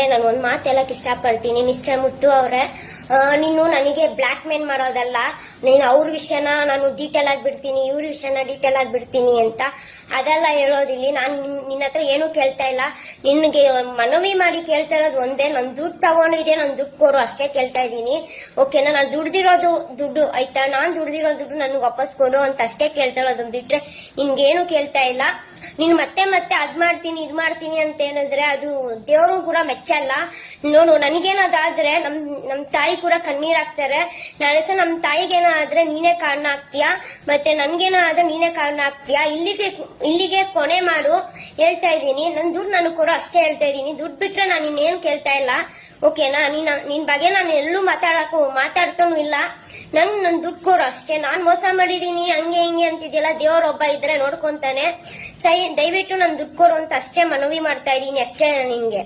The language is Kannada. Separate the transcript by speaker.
Speaker 1: ನಾನು ಒಂದ್ ಮಾತು ಹೇಳಕ್ ಇಷ್ಟಪಡ್ತೀನಿ ಮಿಸ್ಟರ್ ಮುತ್ತು ಅವರೇ, ನೀನು ನನಗೆ ಬ್ಲಾಕ್ ಮೇಲ್ ಮಾಡೋದಲ್ಲ. ನೀನು ಅವ್ರ ವಿಷಯನ ನಾನು ಡೀಟೇಲ್ ಆಗಿ ಬಿಡ್ತೀನಿ, ಇವ್ರ ವಿಷಯನ ಡೀಟೇಲ್ ಆಗಿ ಬಿಡ್ತೀನಿ ಅಂತ ಅದೆಲ್ಲ ಹೇಳೋದಿಲ್ಲ. ನಾನು ನಿನ್ನ ಹತ್ರ ಏನು ಕೇಳ್ತಾ ಇಲ್ಲ. ನಿನ್ಗೆ ಮನವಿ ಮಾಡಿ ಕೇಳ್ತಾ ಇರೋದು ಒಂದೇ, ನನ್ ದುಡ್ಡು ತಗೊಂಡಿದೆ, ನನ್ ದುಡ್ಡು ಕೊಡು ಅಷ್ಟೇ ಕೇಳ್ತಾ ಇದ್ದೀನಿ. ಓಕೆನಾ? ನಾನು ದುಡ್ದಿರೋದು ದುಡ್ಡು ಆಯ್ತಾ, ನಾನ್ ದುಡ್ದಿರೋ ದುಡ್ಡು ನನ್ಗೆ ವಾಪಸ್ ಕೊಡು ಅಂತ ಅಷ್ಟೇ ಕೇಳ್ತಾ ಇರೋದು ಬಿಟ್ರೆ ನಿನ್ಗೇನು ಕೇಳ್ತಾ ಇಲ್ಲ. ನೀನ್ ಮತ್ತೆ ಮತ್ತೆ ಅದ್ ಮಾಡ್ತೀನಿ ಇದ್ ಮಾಡ್ತೀನಿ ಅಂತ ಹೇಳಿದ್ರೆ ಅದು ದೇವರು ಕೂಡ ಮೆಚ್ಚಲ್ಲ. ನೋಡು, ನನಗೇನಾದ್ರೆ ನಮ್ ತಾಯಿ ಕೂಡ ಕಣ್ಣೀರ್ ಹಾಕ್ತಾರೆ. ನಾಳೆ ಸಹ ನಮ್ ತಾಯಿಗೇನಾದ್ರೆ ನೀನೇ ಕಾರಣ ಆಗ್ತೀಯಾ, ಮತ್ತೆ ನನ್ಗೇನಾದ್ರೆ ನೀನೇ ಕಾರಣ ಆಗ್ತೀಯಾ. ಇಲ್ಲಿಗೆ ಕೊನೆ ಮಾಡು ಹೇಳ್ತಾ ಇದ್ದೀನಿ. ನನ್ ದುಡ್ಡು ನನಗೆ ಕೊಡು ಅಷ್ಟೇ ಹೇಳ್ತಾ ಇದ್ದೀನಿ. ದುಡ್ಡು ಬಿಟ್ರೆ ನಾನು ಇನ್ನೇನು ಕೇಳ್ತಾ ಇಲ್ಲ. ಓಕೆನಾ? ನಿನ್ ಬಗ್ಗೆ ನಾನು ಎಲ್ಲೂ ಮಾತಾಡ್ತಾನು ಇಲ್ಲ. ನನ್ ದುಡ್ಡು ಕೊಡು ಅಷ್ಟೇ. ನಾನ್ ಮೋಸ ಮಾಡಿದೀನಿ ಹಂಗೆ ಹಿಂಗೆ ಅಂತಿದ್ಯಲ್ಲ, ದೇವರೊಬ್ಬ ಇದ್ರೆ ನೋಡ್ಕೊಂತಾನೆ. ದಯವಿಟ್ಟು ನನ್ ದುಡ್ಡು ಕೊಡು ಅಂತ ಅಷ್ಟೇ ಮನವಿ ಮಾಡ್ತಾ ಇದೀನಿ ಅಷ್ಟೇ ನಿನ್ಗೆ.